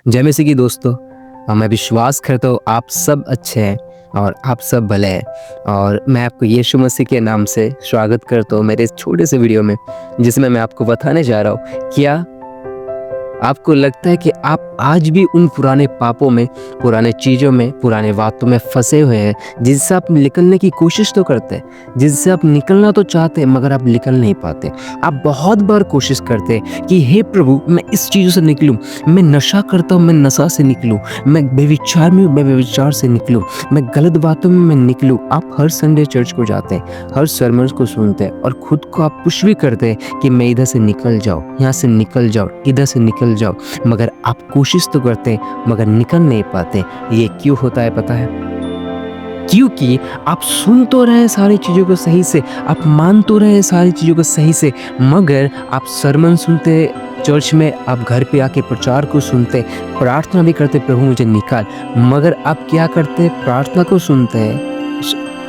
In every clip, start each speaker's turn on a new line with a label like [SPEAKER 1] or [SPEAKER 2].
[SPEAKER 1] जय मसीह की दोस्तों। मैं विश्वास करता हूँ आप सब अच्छे हैं और आप सब भले हैं। और मैं आपको यीशु मसीह के नाम से स्वागत करता हूँ मेरे इस छोटे से वीडियो में, जिसमें मैं आपको बताने जा रहा हूँ क्या आपको लगता है कि आप आज भी उन पुराने पापों में, पुराने चीज़ों में, पुराने बातों में फंसे हुए हैं, जिससे आप निकलने की कोशिश तो करते हैं, जिससे आप निकलना तो चाहते हैं मगर आप निकल नहीं पाते। आप बहुत बार कोशिश करते हैं कि हे प्रभु मैं इस चीज़ों से निकलूं, मैं नशा करता हूँ मैं नशा से निकलूं, मैं बेविचार में हूँ मैं बेविचार से निकलूं, मैं गलत बातों में मैं निकलूं। आप हर संडे चर्च को जाते हैं, हर सर्मन्स को सुनते हैं और खुद को आप पुश भी करते हैं कि मैं इधर से निकल जाऊँ, यहाँ से निकल जाओ, इधर से निकल जाओ, मगर आप कोशिश तो करते हैं मगर निकल नहीं पाते। ये क्यों होता है पता है? क्योंकि आप सुन तो रहे हैं सारी चीज़ों को सही से, आप मान तो रहे हैं सारी चीज़ों को सही से, मगर आप सरमन सुनते चर्च में, आप घर पे आके प्रचार को सुनते, प्रार्थना भी करते प्रभु मुझे निकाल, मगर आप क्या करते? प्रार्थना को सुनते हैं,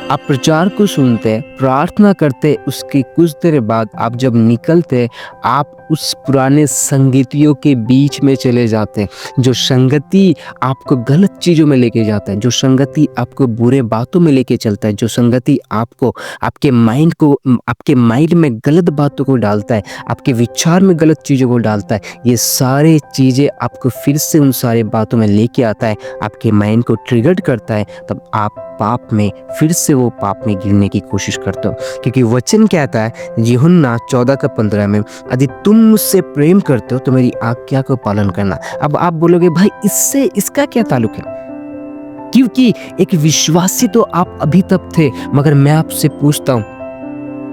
[SPEAKER 1] आप प्रचार को सुनते, प्रार्थना करते, उसके कुछ देर बाद आप जब निकलते, आप उस पुराने संगतियों के बीच में चले जाते, जो संगति आपको गलत चीज़ों में लेके जाता है, जो संगति आपको बुरे बातों में लेके चलता है, जो संगति आपको आपके माइंड में गलत बातों को डालता है, आपके विचार में गलत चीज़ों को डालता है। ये सारे चीज़ें आपको फिर से उन सारे बातों में लेके आता है, आपके माइंड को ट्रिगर करता है, तब आप पाप में फिर से वो पाप में गिरने की कोशिश करते हो। क्योंकि वचन कहता है यूहन्ना 14:15 में, यदि तुम मुझसे प्रेम करते हो तो मेरी आज्ञा को पालन करना। अब आप बोलोगे भाई इससे इसका क्या ताल्लुक है? क्योंकि एक विश्वासी तो आप अभी तक थे, मगर मैं आपसे पूछता हूँ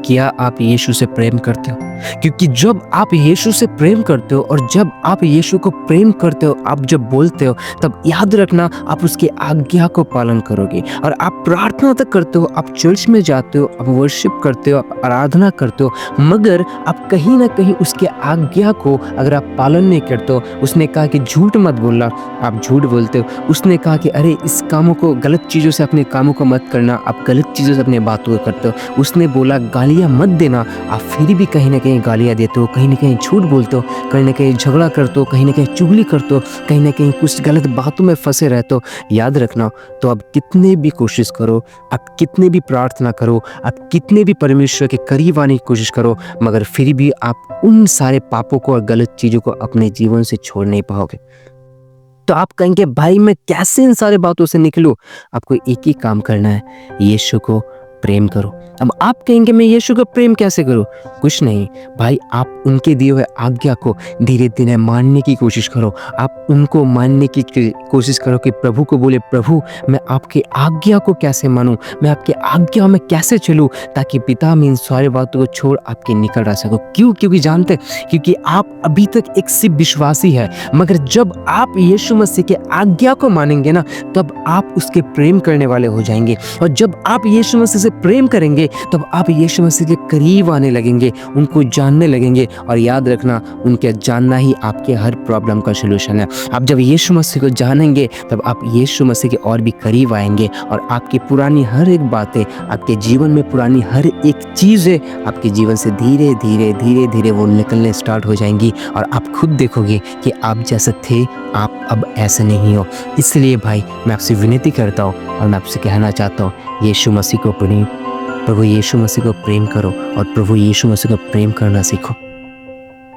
[SPEAKER 1] क्या आप यीशु से प्रेम करते हो? क्योंकि जब आप यीशु से प्रेम करते हो और जब आप यीशु को प्रेम करते हो, आप जब बोलते हो, तब याद रखना आप उसके आज्ञा को पालन करोगे। और आप प्रार्थना तक करते हो, आप चर्च में जाते हो, आप वर्शिप करते हो, आप आराधना करते हो, मगर आप कहीं ना कहीं उसके आज्ञा को अगर आप पालन नहीं करते हो। उसने कहा कि झूठ मत बोलना, आप झूठ बोलते हो। उसने कहा कि अरे इस कामों को, गलत चीज़ों से अपने कामों को मत करना, आप गलत चीज़ों से अपने बातों को करते हो। उसने बोला गालियाँ मत देना, आप फिर भी कहीं ना कहीं गालियाँ देते हो, कहीं ना कहीं झूठ बोलते हो, कहीं ना कहीं झगड़ा करते हो, कहीं ना कहीं चुगली करते हो, कहीं ना कहीं कुछ गलत बातों में फंसे रहते हो। याद रखना, तो आप कितने भी कोशिश करो, आप कितने भी प्रार्थना करो, आप कितने भी परमेश्वर के करीब आने की कोशिश करो, मगर फिर भी आप उन सारे पापों को और गलत चीज़ों को अपने जीवन से छोड़ नहीं पाओगे। तो आप कहेंगे भाई मैं कैसे इन सारे बातों से निकलूं? आपको एक ही काम करना है, यीशु को प्रेम करो। अब आप कहेंगे मैं यीशु को प्रेम कैसे करूं? कुछ नहीं भाई, आप उनके दिए हुए आज्ञा को धीरे धीरे मानने की कोशिश करो। आप उनको मानने की कोशिश करो कि प्रभु को बोले, प्रभु मैं आपके आज्ञा को कैसे मानूं, मैं आपके आज्ञा में कैसे चलूं, ताकि पिता मैं इन सारी बातों को छोड़ आपके निकल रह सकूं। क्यों? क्योंकि जानते, क्योंकि आप अभी तक एक सिर्फ विश्वासी है, मगर जब आप यीशु मसीह के आज्ञा को मानेंगे ना, तब आप उसके प्रेम करने वाले हो जाएंगे। और जब आप यीशु मसीह से प्रेम करेंगे, तब आप यीशु मसीह के करीब आने लगेंगे, उनको जानने लगेंगे। और याद रखना, उनके जानना ही आपके हर प्रॉब्लम का सलूशन है। आप जब यीशु मसीह को जानेंगे, तब आप यीशु मसीह के और भी करीब आएंगे, और आपकी पुरानी हर एक बातें, आपके जीवन में पुरानी हर एक चीज़ें आपके जीवन से धीरे धीरे धीरे धीरे वो निकलने स्टार्ट हो जाएंगी। और आप खुद देखोगे कि आप जैसे थे, आप अब ऐसे नहीं हो। इसलिए भाई मैं आपसे विनती करता हूँ और मैं आपसे कहना चाहता हूँ, यीशु मसीह को प्रभु यीशु मसीह को प्रेम करो और प्रभु यीशु मसीह को प्रेम करना सीखो।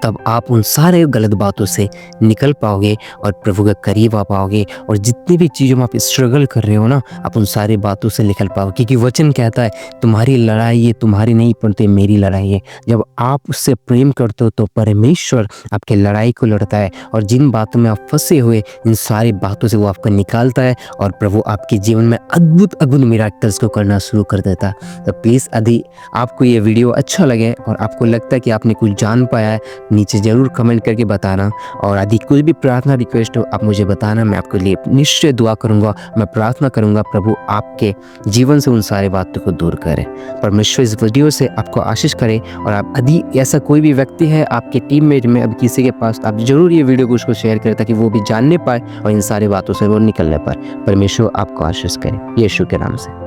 [SPEAKER 1] तब आप उन सारे गलत बातों से निकल पाओगे और प्रभु के करीब आ पाओगे। और जितनी भी चीज़ों में आप स्ट्रगल कर रहे हो ना, आप उन सारी बातों से निकल पाओगे। क्योंकि वचन कहता है तुम्हारी लड़ाई ये तुम्हारी नहीं पड़ती, मेरी लड़ाई है। जब आप उससे प्रेम करते हो तो परमेश्वर आपके लड़ाई को लड़ता है, और जिन बातों में आप फंसे हुए, इन सारी बातों से वो आपको निकालता है, और प्रभु आपके जीवन में अद्भुत अद्भुत मिराकल्स को करना शुरू कर देता है। तो प्लीज़ यदि आपको ये वीडियो अच्छा लगे और आपको लगता है कि आपने कुछ जान पाया है, नीचे ज़रूर कमेंट करके बताना। और यदि कोई भी प्रार्थना रिक्वेस्ट हो आप मुझे बताना, मैं आपके लिए निश्चय दुआ करूंगा, मैं प्रार्थना करूंगा प्रभु आपके जीवन से उन सारे बातों को दूर करें। परमेश्वर इस वीडियो से आपको आशीष करे। और आप यदि ऐसा कोई भी व्यक्ति है आपके टीममेट में, अब किसी के पास, आप जरूर ये वीडियो को उसको शेयर करें, ताकि वो भी जानने पाए और इन सारी बातों से वो निकलने पाए। परमेश्वर आपको आशीष करे यीशु के नाम से।